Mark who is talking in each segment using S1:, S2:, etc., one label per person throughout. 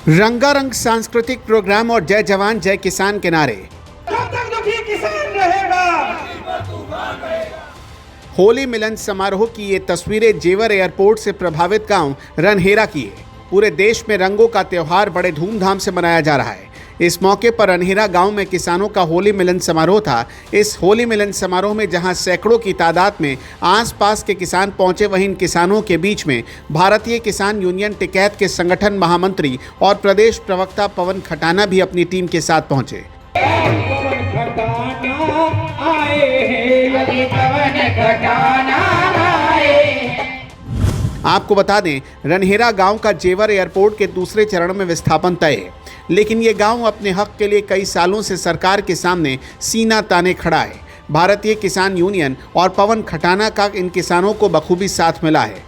S1: रंगारंग सांस्कृतिक प्रोग्राम और जय जवान जय किसान के नारे।
S2: जब तक दुखी किसान रहेगा।
S1: होली मिलन समारोह की ये तस्वीरें जेवर एयरपोर्ट से प्रभावित गांव रनहेरा की है। पूरे देश में रंगों का त्योहार बड़े धूमधाम से मनाया जा रहा है। इस मौके पर रनहेरा गांव में किसानों का होली मिलन समारोह था। इस होली मिलन समारोह में जहां सैकड़ों की तादाद में आसपास के किसान पहुंचे, वहीं इन किसानों के बीच में भारतीय किसान यूनियन टिकैत के संगठन महामंत्री और प्रदेश प्रवक्ता पवन खटाना भी अपनी टीम के साथ पहुंचे। आपको बता दें, रनहेरा गांव का जेवर एयरपोर्ट के दूसरे चरण में विस्थापन तय है, लेकिन ये गांव अपने हक के लिए कई सालों से सरकार के सामने सीना ताने खड़ा है। भारतीय किसान यूनियन और पवन खटाना का इन किसानों को बखूबी साथ मिला है।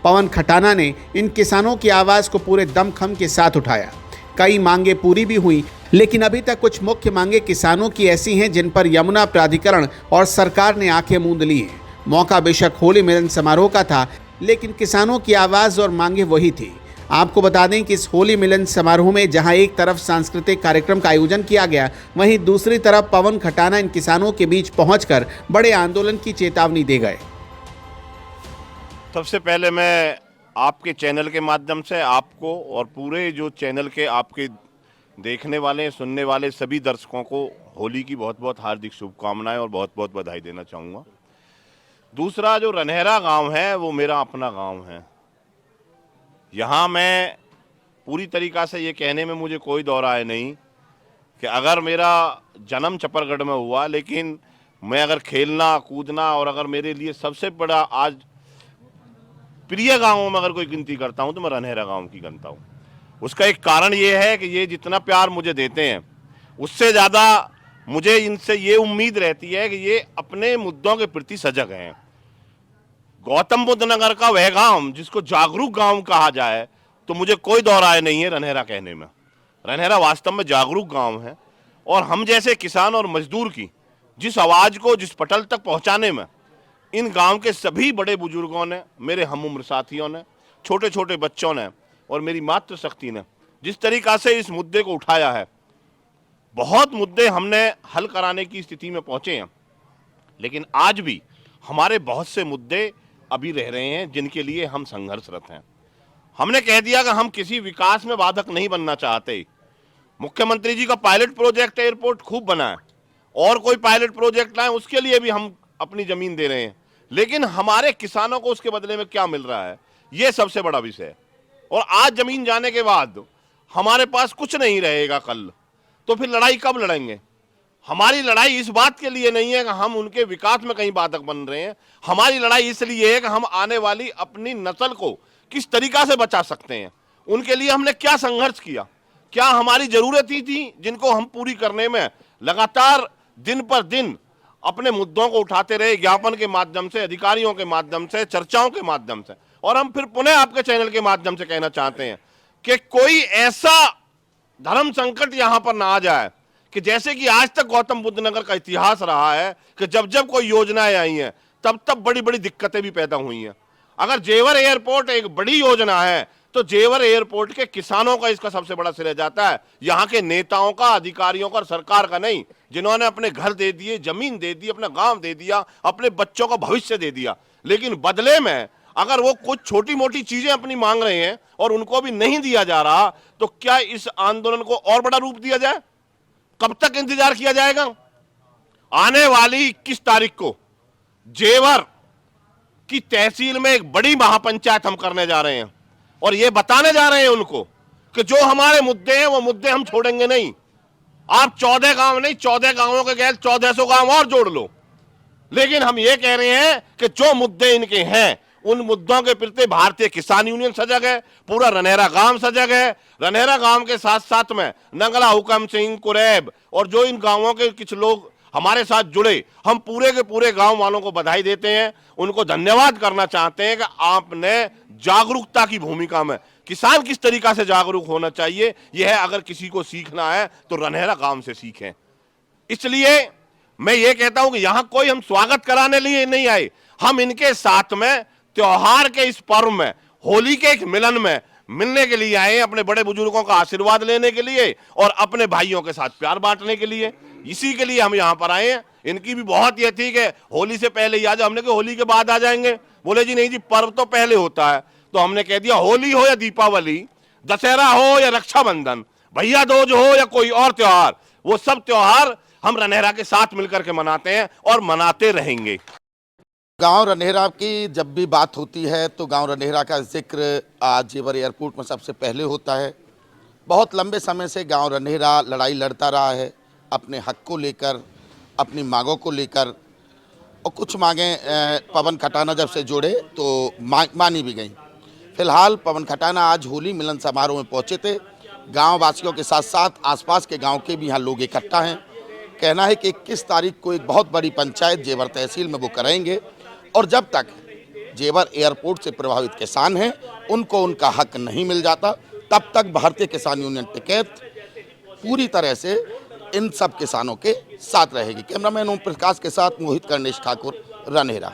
S1: पवन खटाना ने इन किसानों की आवाज़ को पूरे दमखम के साथ उठाया। कई मांगे पूरी भी हुई, लेकिन अभी तक कुछ मुख्य मांगे किसानों की ऐसी हैं जिन पर यमुना प्राधिकरण और सरकार ने आंखें मूंद ली हैं। मौका बेशक होली मिलन समारोह का था, लेकिन किसानों की आवाज़ और मांगे वही थी। आपको बता दें कि इस होली मिलन समारोह में जहां एक तरफ सांस्कृतिक कार्यक्रम का आयोजन किया गया, वहीं दूसरी तरफ पवन खटाना इन किसानों के बीच पहुंचकर बड़े आंदोलन की चेतावनी दे गए।
S3: सबसे पहले मैं आपके चैनल के माध्यम से आपको और पूरे जो चैनल के आपके देखने वाले सुनने वाले सभी दर्शकों को होली की बहुत बहुत हार्दिक शुभकामनाएं और बहुत बहुत बधाई देना चाहूँगा। दूसरा, जो रनहेरा गांव है वो मेरा अपना गांव है। यहाँ मैं पूरी तरीक़ा से ये कहने में मुझे कोई दो राय नहीं कि अगर मेरा जन्म चपरगढ़ में हुआ, लेकिन मैं अगर खेलना कूदना और अगर मेरे लिए सबसे बड़ा आज प्रिय गांवों में अगर कोई गिनती करता हूँ तो मैं रनहेरा गांव की गिनता हूँ। उसका एक कारण ये है कि ये जितना प्यार मुझे देते हैं, उससे ज़्यादा मुझे इनसे ये उम्मीद रहती है कि ये अपने मुद्दों के प्रति सजग हैं। गौतम बुद्ध नगर का वह गांव जिसको जागरूक गांव कहा जाए, तो मुझे कोई दो राय नहीं है रनहेरा कहने में। रनहेरा वास्तव में जागरूक गांव है और हम जैसे किसान और मजदूर की जिस आवाज़ को जिस पटल तक पहुंचाने में इन गांव के सभी बड़े बुजुर्गों ने, मेरे हम उम्र साथियों ने, छोटे छोटे बच्चों ने और मेरी मातृशक्ति ने जिस तरीक़ा से इस मुद्दे को उठाया है, बहुत मुद्दे हमने हल कराने की स्थिति में पहुंचे हैं, लेकिन आज भी हमारे बहुत से मुद्दे अभी रह रहे हैं जिनके लिए हम संघर्षरत हैं। हमने कह दिया कि हम किसी विकास में बाधक नहीं बनना चाहते। मुख्यमंत्री जी का पायलट प्रोजेक्ट एयरपोर्ट खूब बना है और कोई पायलट प्रोजेक्ट लाए उसके लिए भी हम अपनी जमीन दे रहे हैं, लेकिन हमारे किसानों को उसके बदले में क्या मिल रहा है, ये सबसे बड़ा विषय है। और आज जमीन जाने के बाद हमारे पास कुछ नहीं रहेगा कल, तो फिर लड़ाई कब लड़ेंगे? हमारी लड़ाई इस बात के लिए नहीं है कि हम उनके विकास में कहीं बाधक बन रहे हैं। हमारी लड़ाई इसलिए है कि हम आने वाली अपनी नस्ल को किस तरीका से बचा सकते हैं। उनके लिए हमने क्या संघर्ष किया, क्या हमारी जरूरतें थी जिनको हम पूरी करने में लगातार दिन पर दिन अपने मुद्दों को उठाते रहे, ज्ञापन के माध्यम से, अधिकारियों के माध्यम से, चर्चाओं के माध्यम से। और हम फिर पुनः आपके चैनल के माध्यम से कहना चाहते हैं कि कोई ऐसा धर्म संकट यहां पर ना आ जाए कि जैसे कि आज तक गौतम बुद्ध नगर का इतिहास रहा है कि जब जब कोई योजनाएं आई हैं तब तब बड़ी बड़ी दिक्कतें भी पैदा हुई हैं। अगर जेवर एयरपोर्ट एक बड़ी योजना है तो जेवर एयरपोर्ट के किसानों का इसका सबसे बड़ा श्रेय जाता है, यहाँ के नेताओं का, अधिकारियों का और सरकार का नहीं, जिन्होंने अपने घर दे दिए, जमीन दे दी, अपना गांव दे दिया, अपने बच्चों का भविष्य दे दिया। लेकिन बदले में अगर वो कुछ छोटी मोटी चीजें अपनी मांग रहे हैं और उनको भी नहीं दिया जा रहा, तो क्या इस आंदोलन को और बड़ा रूप दिया जाए? कब तक इंतजार किया जाएगा? आने वाली 21 तारीख को जेवर की तहसील में एक बड़ी महापंचायत हम करने जा रहे हैं और ये बताने जा रहे हैं उनको कि जो हमारे मुद्दे हैं वो मुद्दे हम छोड़ेंगे नहीं। आप 14 गांव नहीं, 14 गांवों के गैर 1400 गांव और जोड़ लो, लेकिन हम ये कह रहे हैं कि जो मुद्दे इनके हैं उन मुद्दों के प्रति भारतीय किसान यूनियन सजग है, पूरा रनहेरा गांव सजग है। रनहेरा गांव के साथ साथ में नंगला, हुकम सिंह, कुरैब और जो इन गांवों के कुछ लोग हमारे साथ जुड़े, हम पूरे के पूरे गांव वालों को बधाई देते हैं, उनको धन्यवाद करना चाहते हैं कि आपने जागरूकता की भूमिका में किसान किस तरीका से जागरूक होना चाहिए, यह है अगर किसी को सीखना है तो रनहेरा गांव से सीखें। इसलिए मैं ये कहता हूं कि यहां कोई हम स्वागत कराने लिए नहीं आए, हम इनके साथ में त्योहार के इस पर्व में, होली के एक मिलन में मिलने के लिए आए हैं, अपने बड़े बुजुर्गों का आशीर्वाद लेने के लिए और अपने भाइयों के साथ प्यार बांटने के लिए। इसी के लिए हम यहाँ पर आए हैं। इनकी भी बहुत ये ठीक है, होली से पहले ही आ जाओ। हमने कहा होली के बाद आ जाएंगे, बोले जी नहीं जी, पर्व तो पहले होता है। तो हमने कह दिया होली हो या दीपावली, दशहरा हो या रक्षाबंधन, भैया दूज हो या कोई और त्योहार, वो सब त्योहार हम रनहेरा के साथ मिलकर के मनाते हैं और मनाते रहेंगे।
S4: गांव रनहेरा की जब भी बात होती है तो गांव रनहेरा का जिक्र आज जेवर एयरपोर्ट में सबसे पहले होता है। बहुत लंबे समय से गांव रनहेरा लड़ाई लड़ता रहा है अपने हक को लेकर, अपनी मांगों को लेकर, और कुछ मांगें पवन खटाना जब से जुड़े तो मानी भी गई। फिलहाल पवन खटाना आज होली मिलन समारोह में पहुंचे थे। गांव वासियों के साथ साथ आसपास के गांव के भी यहाँ लोग इकट्ठा हैं। कहना है कि 21 तारीख को एक बहुत बड़ी पंचायत जेवर तहसील में वो करेंगे और जब तक जेवर एयरपोर्ट से प्रभावित किसान हैं उनको उनका हक नहीं मिल जाता तब तक भारतीय किसान यूनियन टिकैत पूरी तरह से इन सब किसानों के साथ रहेगी। कैमरामैन ओम प्रकाश के साथ मोहित कर्णेश ठाकुर, रनहेरा।